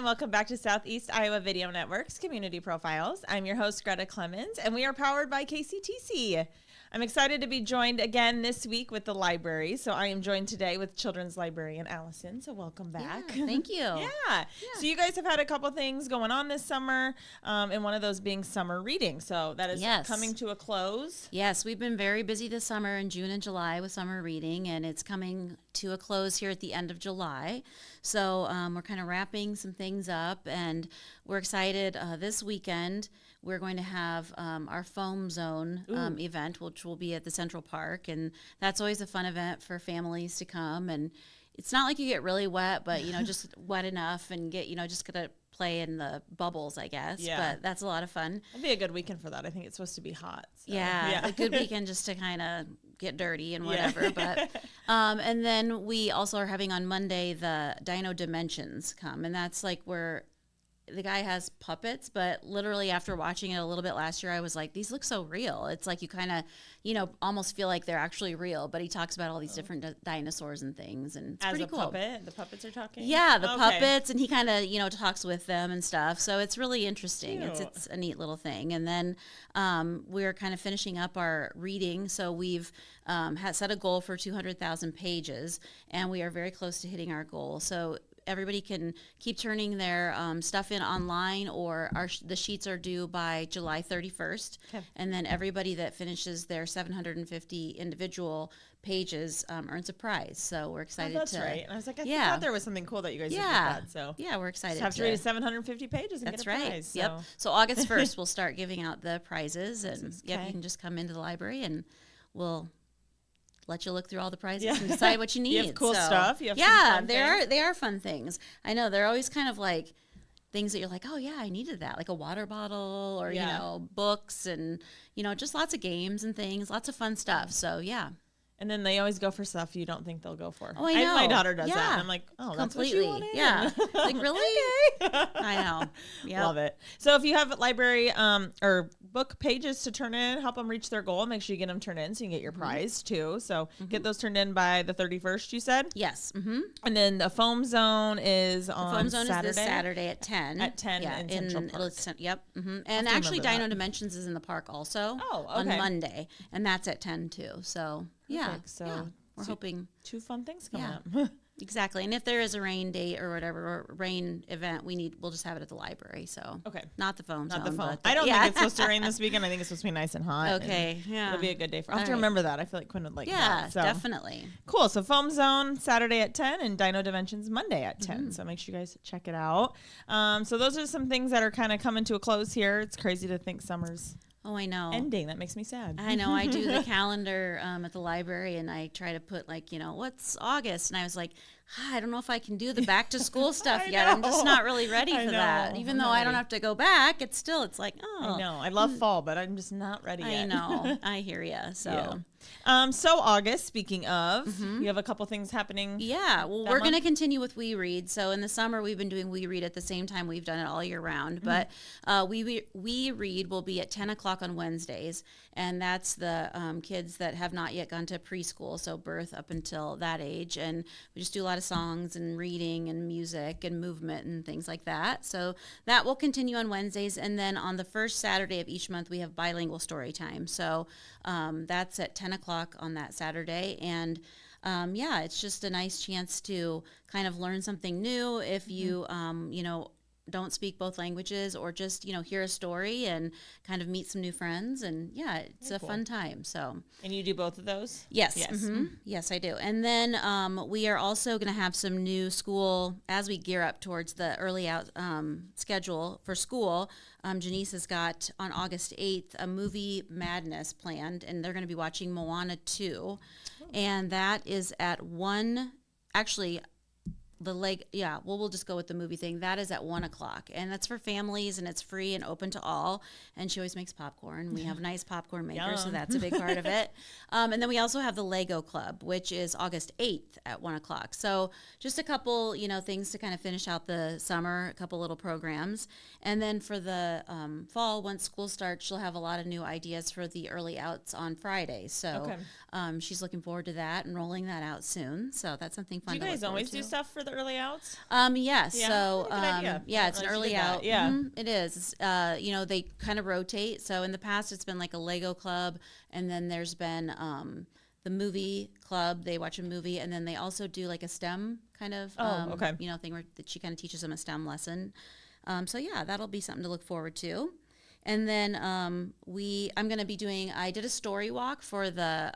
and welcome back to Southeast Iowa Video Network's Community Profiles. I'm your host, Greta Clemens, and we are powered by KCTC. I'm excited to be joined again this week with the library. So I am joined today with children's librarian Alison. So welcome back. Yeah, thank you. Yeah. So you guys have had a couple things going on this summer, and one of those being summer reading. So that is coming to a close. Yes, we've been very busy this summer in June and July with summer reading, and it's coming to a close here at the end of July. So we're kind of wrapping some things up, and we're excited. This weekend, we're going to have our Foam Zone event, which will be at the Central Park, and that's always a fun event for families to come. And it's not like you get really wet, but just wet enough and get just gonna play in the bubbles, I guess. Yeah. But that's a lot of fun. It'll be a good weekend for that. I think it's supposed to be hot. So. Yeah, a good weekend just to kind of get dirty and whatever. But and then we also are having on Monday the Dino Dimensions come, and that's like where the guy has puppets, but literally after watching it a little bit last year, I was like, these look so real. It's like you kind of, almost feel like they're actually real, but he talks about all these different dinosaurs and things, and it's pretty cool. Puppet? The puppets are talking? Yeah, the puppets, and he kind of, talks with them and stuff. So it's really interesting. It's a neat little thing. And then we're kind of finishing up our reading. So we've had set a goal for 200,000 pages, and we are very close to hitting our goal. So everybody can keep turning their stuff in online, or the sheets are due by July 31st. Okay. And then everybody that finishes their 750 individual pages earns a prize. So we're excited. That's right. And I was like, I thought there was something cool that you guys did with that. So yeah, we're excited. Just have to read 750 pages and get a prize. So. Yep. So August 1st, we'll start giving out the prizes, and you can just come into the library and we'll let you look through all the prizes and decide what you need. You have cool stuff. You have they are fun things. I know they're always kind of like things that you're like, oh yeah, I needed that, like a water bottle or books and just lots of games and things, lots of fun stuff. So yeah. And then they always go for stuff you don't think they'll go for. Oh, I know. My daughter does that. And I'm like, oh, completely. That's what you wanted? Yeah. Like, really? Okay. I know. Yep. Love it. So if you have library or book pages to turn in, help them reach their goal. Make sure you get them turned in so you can get your prize too. So get those turned in by the 31st, you said? Yes. And then the Foam Zone is on Foam Zone Saturday? is this Saturday at 10. At 10 in Central Park. Yep. And actually Dino Dimensions is in the park also on Monday. And that's at 10 too. So, So we're hoping 2 fun things coming up. Exactly. And if there is a rain date or whatever, or rain event, we'll just have it at the library. So not the Foam Zone. Not the phone. I don't think it's supposed to rain this weekend. I think it's supposed to be nice and hot. Okay. Yeah. It'll be a good day for I'll have to remember that. I feel like Quinn would like that. Yeah, definitely. Cool. So Foam Zone Saturday at 10 and Dino Dimensions Monday at 10. So make sure you guys check it out. So those are some things that are kind of coming to a close here. It's crazy to think summer's ending. That makes me sad. I know. I do the calendar at the library, and I try to put what's August, and I was like, I don't know if I can do the back to school stuff yet. I'm just not really ready for that. Even though I don't have to go back, it's like, I know. I love fall, but I'm just not ready yet. I know. I hear you. So. So August, speaking of, you have a couple things happening. Yeah, well, we're going to continue with We Read. So in the summer, we've been doing We Read at the same time we've done it all year round. But We Read will be at 10 o'clock on Wednesdays, and that's the kids that have not yet gone to preschool, so birth up until that age. And we just do a lot of songs and reading and music and movement and things like that. So that will continue on Wednesdays. And then on the first Saturday of each month, we have bilingual story time. So that's at 10 o'clock on that Saturday. And it's just a nice chance to kind of learn something new if you, don't speak both languages, or just, hear a story and kind of meet some new friends. And it's a fun time. So. And you do both of those? Yes. Yes, I do. And then we are also going to have some new school, as we gear up towards the early out schedule for school. Janice has got on August 8th a movie madness planned, and they're going to be watching Moana 2. And that is at 1, actually, we'll just go with the movie thing. That is at 1 o'clock, and that's for families, and it's free and open to all. And she always makes popcorn. We have a nice popcorn maker, so that's a big part of it. And then we also have the Lego Club, which is August 8th at 1 o'clock. So just a couple, things to kind of finish out the summer, a couple little programs. And then for the fall, once school starts, she'll have a lot of new ideas for the early outs on Friday. So she's looking forward to that and rolling that out soon. So that's something fun to look forward to. Do you guys always do stuff for the early outs? Yes. Yeah, So, good idea. yeah, it's an Realize you early did that. out. Yeah. It is. They kind of rotate. So in the past, it's been like a Lego club, and then there's been the movie club. They watch a movie, and then they also do like a STEM kind of okay. thing where that she kind of teaches them a STEM lesson. So yeah, that'll be something to look forward to. And then I'm going to be doing, I did a story walk for the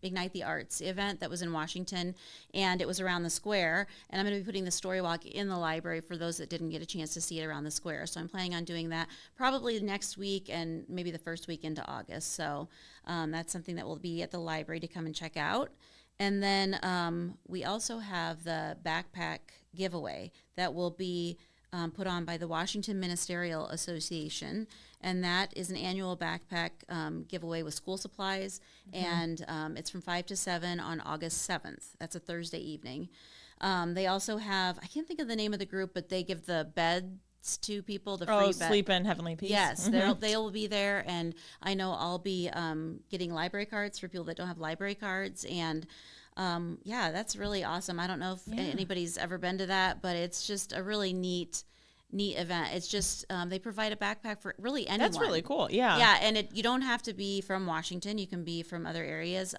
Ignite the Arts event that was in Washington, and it was around the square. And I'm going to be putting the story walk in the library for those that didn't get a chance to see it around the square. So I'm planning on doing that probably next week and maybe the first week into August. So that's something that will be at the library to come and check out. And then we also have the backpack giveaway that will be put on by the Washington Ministerial Association, and that is an annual backpack giveaway with school supplies, and it's from 5 to 7 on August 7th. That's a Thursday evening. They also have, I can't think of the name of the group, but they give the beds to people, the free bed. Sleep in Heavenly Peace. Yes, they'll be there, and I know I'll be getting library cards for people that don't have library cards, and that's really awesome. I don't know if anybody's ever been to that, but it's just a really neat event. It's just they provide a backpack for really anyone. That's really cool. Yeah. Yeah, and you don't have to be from Washington. You can be from other areas.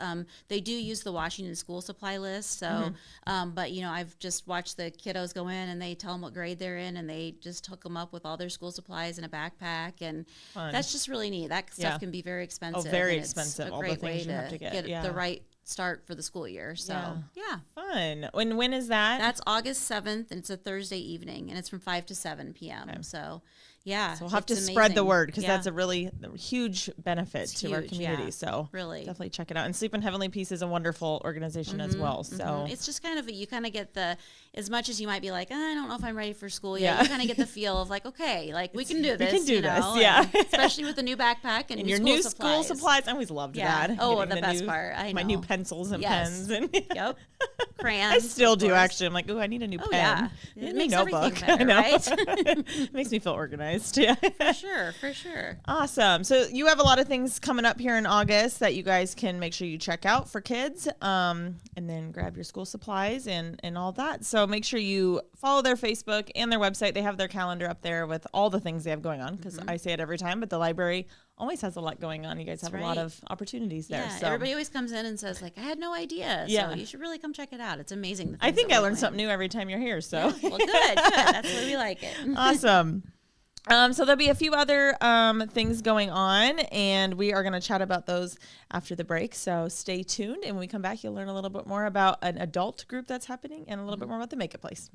They do use the Washington school supply list. So, but I've just watched the kiddos go in and they tell them what grade they're in, and they just hook them up with all their school supplies in a backpack, and that's just really neat. That stuff can be very expensive. Oh, very and expensive. It's a all great the things way you have to get. the right start for the school year. So yeah. Fun. When is that? That's August 7th, and it's a Thursday evening, and it's from 5 to 7 p.m. Okay. So yeah. So we'll have to spread the word, because that's a really huge benefit to our community. So really, definitely check it out. And Sleep in Heavenly Peace is a wonderful organization as well. So it's just kind of you kind of get as much as you might be like, I don't know if I'm ready for school yet. You kind of get the feel of like, okay, like we can do this. We can do this. Yeah. Especially with the new backpack and your new school supplies. I always loved that. Oh, the best part. I know. My new pencils and pens and crayons. I still do actually. I'm like, oh, I need a new pen. Yeah. It makes notebook. Everything better, right? It makes me feel organized. Yeah. For sure. Awesome. So you have a lot of things coming up here in August that you guys can make sure you check out for kids, and then grab your school supplies and all that. So make sure you follow their Facebook and their website. They have their calendar up there with all the things they have going on, because I say it every time, but the library always has a lot going on. You guys have a lot of opportunities there. Yeah, so everybody always comes in and says, like, I had no idea. Yeah. So you should really come check it out. It's amazing. I think I learn something new every time you're here. So well, good. That's the way we like it. Awesome. So there'll be a few other things going on, and we are going to chat about those after the break. So stay tuned, and when we come back, you'll learn a little bit more about an adult group that's happening and a little bit more about the Make It Place.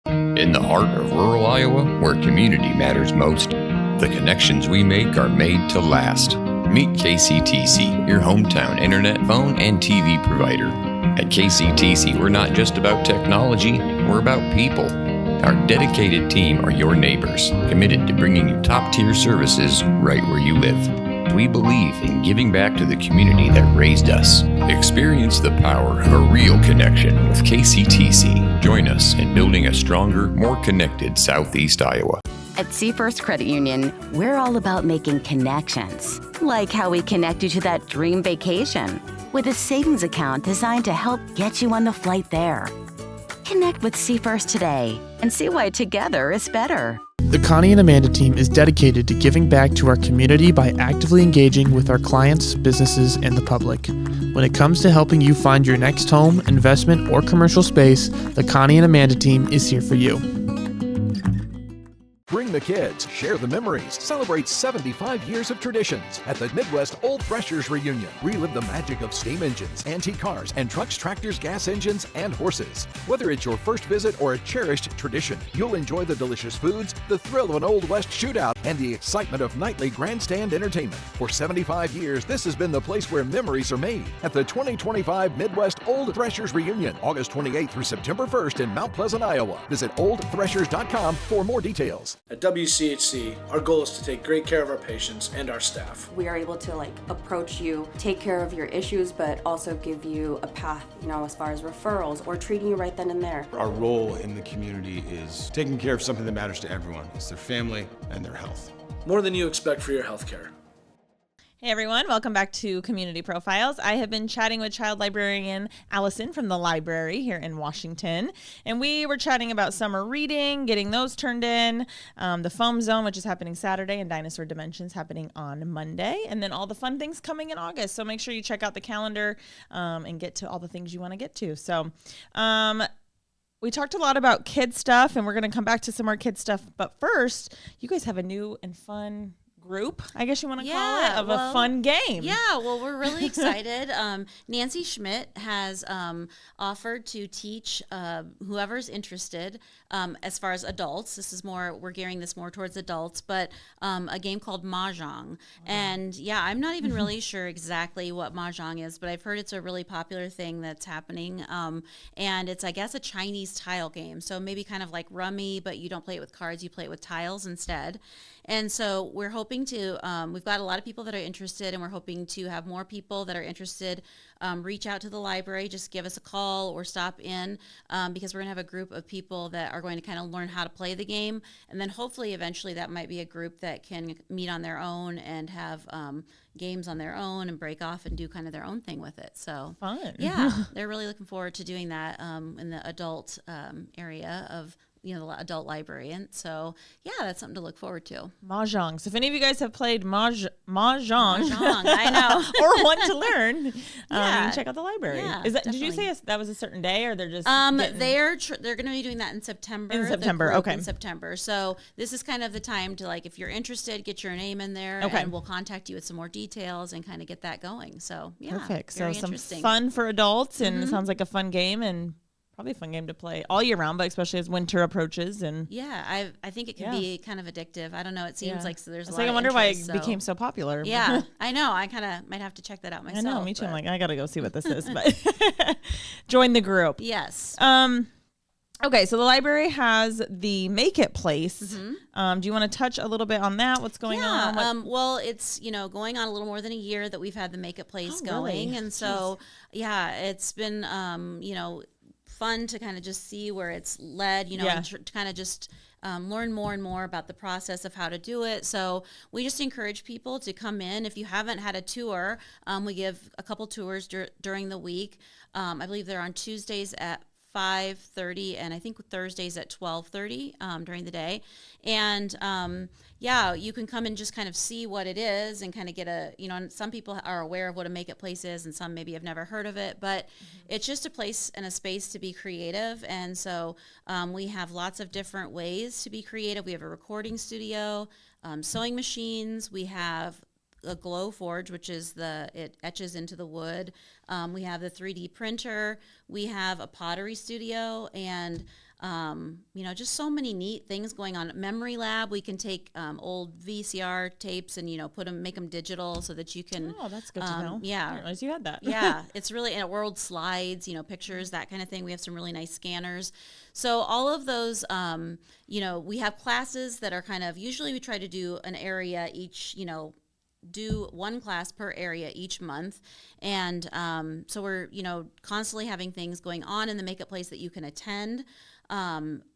In the heart of rural Iowa, where community matters most, the connections we make are made to last. Meet KCTC, your hometown internet, phone, and TV provider. At KCTC, we're not just about technology, we're about people. Our dedicated team are your neighbors, committed to bringing you top-tier services right where you live. We believe in giving back to the community that raised us. Experience the power of a real connection with KCTC. Join us in building a stronger, more connected Southeast Iowa. At Seafirst Credit Union, we're all about making connections, like how we connect you to that dream vacation with a savings account designed to help get you on the flight there. Connect with Seafirst today and see why together is better. The Connie and Amanda team is dedicated to giving back to our community by actively engaging with our clients, businesses, and the public. When it comes to helping you find your next home, investment, or commercial space, the Connie and Amanda team is here for you. Bring the kids, share the memories, celebrate 75 years of traditions at the Midwest Old Threshers Reunion. Relive the magic of steam engines, antique cars, and trucks, tractors, gas engines, and horses. Whether it's your first visit or a cherished tradition, you'll enjoy the delicious foods, the thrill of an Old West shootout, and the excitement of nightly grandstand entertainment. For 75 years, this has been the place where memories are made at the 2025 Midwest Old Threshers Reunion, August 28th through September 1st in Mount Pleasant, Iowa. Visit oldthreshers.com for more details. At WCHC, our goal is to take great care of our patients and our staff. We are able to approach you, take care of your issues, but also give you a path, as far as referrals or treating you right then and there. Our role in the community is taking care of something that matters to everyone. It's their family and their health. More than you expect for your health care. Hey everyone, welcome back to Community Profiles. I have been chatting with child librarian Alison from the library here in Washington, and we were chatting about summer reading, getting those turned in, the Foam Zone, which is happening Saturday, and Dinosaur Dimensions happening on Monday, and then all the fun things coming in August. So make sure you check out the calendar and get to all the things you want to get to. So we talked a lot about kid stuff, and we're going to come back to some more kid stuff, but first, you guys have a new and fun group, I guess you want to call it, of a fun game. Yeah, well, we're really excited. Nancy Schmidt has offered to teach whoever's interested as far as adults. This is more, we're gearing this more towards adults, but a game called Mahjong. And yeah, I'm not even really sure exactly what Mahjong is, but I've heard it's a really popular thing that's happening. And it's, I guess, a Chinese tile game. So maybe kind of like Rummy, but you don't play it with cards, you play it with tiles instead. And so we're hoping to, we've got a lot of people that are interested, and we're hoping to have more people that are interested reach out to the library, just give us a call or stop in, because we're going to have a group of people that are going to kind of learn how to play the game. And then hopefully eventually that might be a group that can meet on their own and have games on their own and break off and do kind of their own thing with it. So fun. Yeah, they're really looking forward to doing that in the adult area of the adult library. And so, yeah, that's something to look forward to. Mahjong. So if any of you guys have played Mahjong, I know, or want to learn, you can check out the library. Yeah, Is that? definitely. Did you say that was a certain day, or they're just? They're going to be doing that in September. Okay. In September. So this is kind of the time to, like, if you're interested, get your name in there, okay, and we'll contact you with some more details and kind of get that going. So yeah, perfect. Very so some interesting. fun for adults, and it sounds like a fun game, and probably a fun game to play all year round, but especially as winter approaches. And yeah, I think it can be kind of addictive. I don't know. It seems like there's a lot I of wonder interest, why it became so popular. Yeah, I know. I kind of might have to check that out myself. I know, me too. I'm like, I got to go see what this is, but join the group. Yes. Okay, so the library has the Make It Place. Do you want to touch a little bit on that? What's going on? Well, it's going on a little more than a year that we've had the Make It Place going, really? And so it's been fun to kind of just see where it's led, and to kind of just learn more and more about the process of how to do it. So we just encourage people to come in. If you haven't had a tour, we give a couple tours during the week. I believe they're on Tuesdays at 5:30, and I think Thursdays at 12:30 during the day. And you can come and just kind of see what it is and kind of get and some people are aware of what a Make It Place is, and some maybe have never heard of it, but it's just a place and a space to be creative. And so we have lots of different ways to be creative. We have a recording studio, sewing machines. We have a glow forge, which is it etches into the wood. We have the 3D printer. We have a pottery studio, and just so many neat things going on. Memory lab. We can take old VCR tapes and make them digital so that you can. Oh, that's good to know. Yeah, I didn't realize you had that. Yeah, it's really world slides, pictures, that kind of thing. We have some really nice scanners. So all of those, we have classes that are kind of, usually we try to do an area each, do one class per area each month. And so we're, constantly having things going on in the Make It Place that you can attend.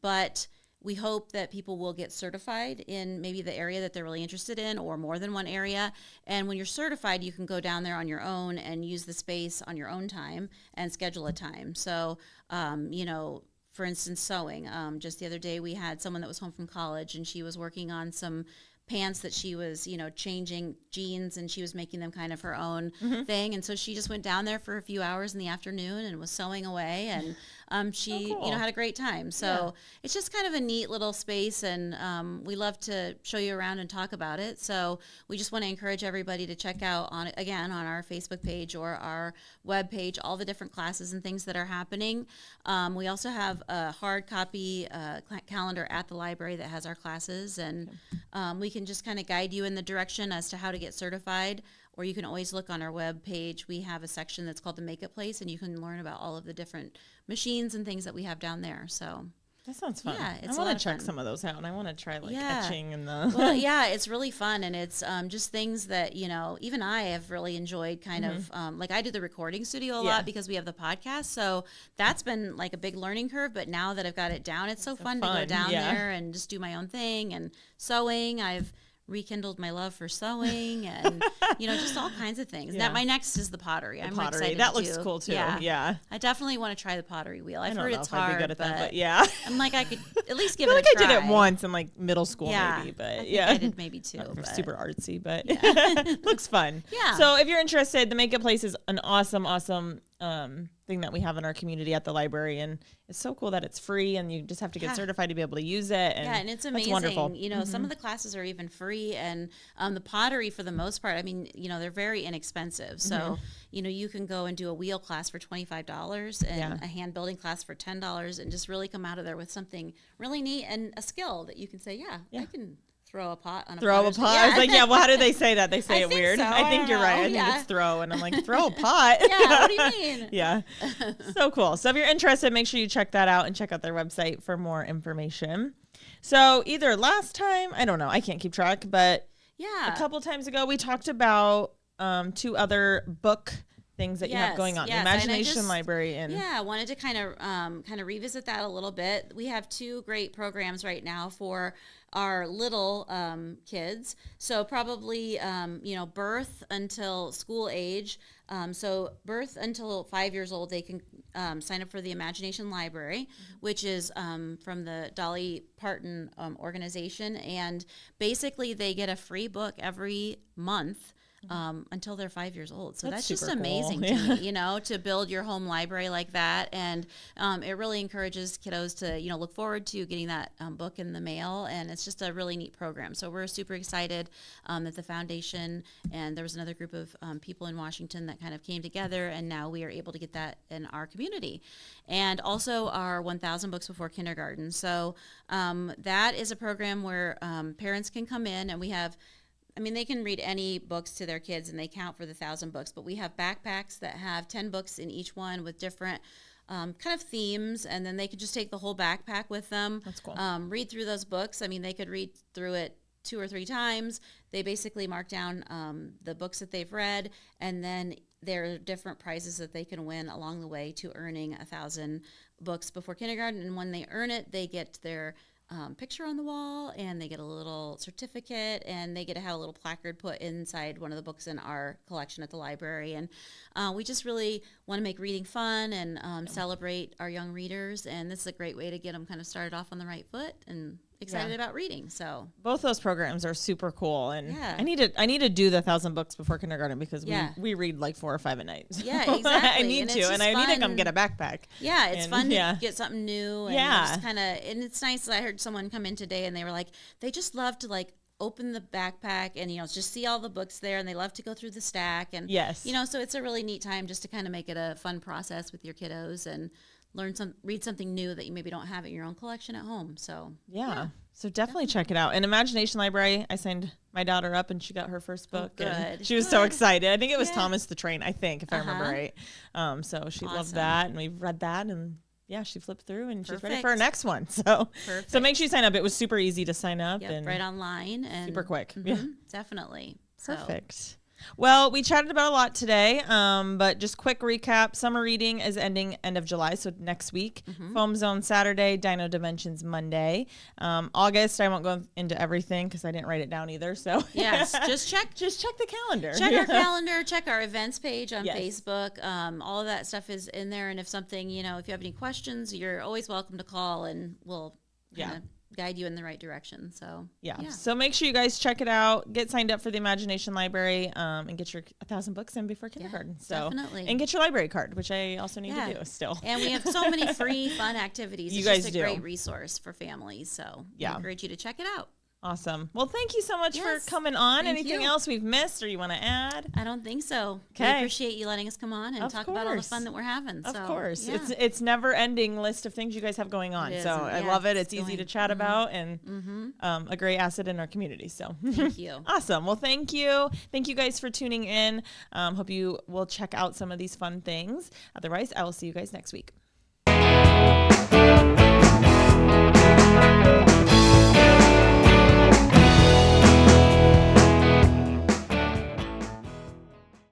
But we hope that people will get certified in maybe the area that they're really interested in, or more than one area. And when you're certified, you can go down there on your own and use the space on your own time and schedule a time. So, for instance, sewing. Just the other day, we had someone that was home from college, and she was working on some pants that she was, changing jeans, and she was making them kind of her own thing. And so she just went down there for a few hours in the afternoon and was sewing away, and she, cool. had a great time. So it's just kind of a neat little space, and we love to show you around and talk about it. So we just want to encourage everybody to check out on our Facebook page or our web page, all the different classes and things that are happening. We also have a hard copy calendar at the library that has our classes, and we can just kind of guide you in the direction as to how to get certified, or you can always look on our web page. We have a section that's called the Make It Place, and you can learn about all of the different machines and things that we have down there. So that sounds fun. Yeah, I want to check some of those out, and I want to try etching and the. Well, yeah, it's really fun, and it's just things that even I have really enjoyed. Kind of like I do the recording studio a lot because we have the podcast, so that's been like a big learning curve. But now that I've got it down, it's so fun to go down there and just do my own thing. And sewing, I've rekindled my love for sewing and, just all kinds of things. Yeah. My next is the pottery. I'm pottery. excited That to looks do. cool too. Yeah. I definitely want to try the pottery wheel. I've I don't heard know it's if I'd hard, be good at that, but I'm like, I could at least give I feel it like a try. I did it once in like middle school maybe, but I think yeah. I did maybe too. I'm but super artsy, but Yeah. looks fun. Yeah. So if you're interested, the Makeup Place is an awesome thing that we have in our community at the library, and it's so cool that it's free and you just have to get certified to be able to use it. And it's amazing. Wonderful. Some of the classes are even free, and the pottery for the most part, I mean, they're very inexpensive. So, you can go and do a wheel class for $25 and a hand building class for $10 and just really come out of there with something really neat and a skill that you can say, I can throw a pot on a Throw a potter's pot. wheel. I was like, well, how do they say that? They say I it think weird. so. I think you're right. I don't know. think it's throw. And I'm like, throw a pot? Yeah, what do you mean? Yeah. So cool. So if you're interested, make sure you check that out and check out their website for more information. So either last time, I don't know, I can't keep track, but a couple times ago, we talked about 2 other book things that you have going on. The Imagination Library and I wanted to kind of revisit that a little bit. We have 2 great programs right now for our little kids. So probably birth until school age. So birth until 5 years old, they can sign up for the Imagination Library, which is from the Dolly Parton organization, and basically they get a free book every month until they're 5 years old. So that's just amazing to me, to build your home library like that. And it really encourages kiddos to, look forward to getting that book in the mail. And it's just a really neat program. So we're super excited that the foundation and there was another group of people in Washington that kind of came together. And now we are able to get that in our community. And also our 1,000 Books Before Kindergarten. So that is a program where parents can come in, and we have they can read any books to their kids and they count for the 1,000 books, but we have backpacks that have 10 books in each one with different kind of themes, and then they could just take the whole backpack with them. That's cool. Read through those books. They could read through it 2 or 3 times. They basically mark down the books that they've read, and then there are different prizes that they can win along the way to earning 1,000 books before kindergarten. And when they earn it, they get their picture on the wall, and they get a little certificate, and they get to have a little placard put inside one of the books in our collection at the library. And we just really want to make reading fun and celebrate our young readers, and this is a great way to get them kind of started off on the right foot and excited about reading. So both those programs are super cool, and I need to do the 1,000 books before kindergarten because we read like 4 or 5 a night. Yeah, exactly. I need to, and I need to come get a backpack. Yeah, it's fun to get something new. And just kind of, and it's nice. I heard someone come in today, and they were like, they just love to open the backpack and just see all the books there, and they love to go through the stack, and so it's a really neat time just to kind of make it a fun process with your kiddos and read something new that you maybe don't have in your own collection at home. So so definitely check it out. And Imagination Library, I signed my daughter up and she got her first book. And she was so excited. I think it was Thomas the Train, I think, if I remember right. So she loved that, and we've read that, and she flipped through, and she's ready for her next one. So make sure you sign up. It was super easy to sign up. And right online. And super quick. Definitely. Perfect. Well, we chatted about a lot today, but just quick recap. Summer reading is ending end of July, so next week. Foam Zone Saturday, Dino Dimensions Monday. August, I won't go into everything because I didn't write it down either. So just check the calendar. Check our calendar. Check our events page on Facebook. All of that stuff is in there. And if something, if you have any questions, you're always welcome to call, and we'll guide you in the right direction. So so make sure you guys check it out, get signed up for the Imagination Library, and get your 1,000 books in before kindergarten. So definitely. And get your library card, which I also need to do still. And we have so many free fun activities. It's just a great resource for families. So I encourage you to check it out. Awesome. Well, thank you so much for coming on. Anything else we've missed or you want to add? I don't think so. Okay. We appreciate you letting us come on and talk about all the fun that we're having. Of course. It's never ending list of things you guys have going on. So I love it. It's easy to chat about, and a great asset in our community. So thank you. Awesome. Well, thank you. Thank you guys for tuning in. Hope you will check out some of these fun things. Otherwise, I will see you guys next week.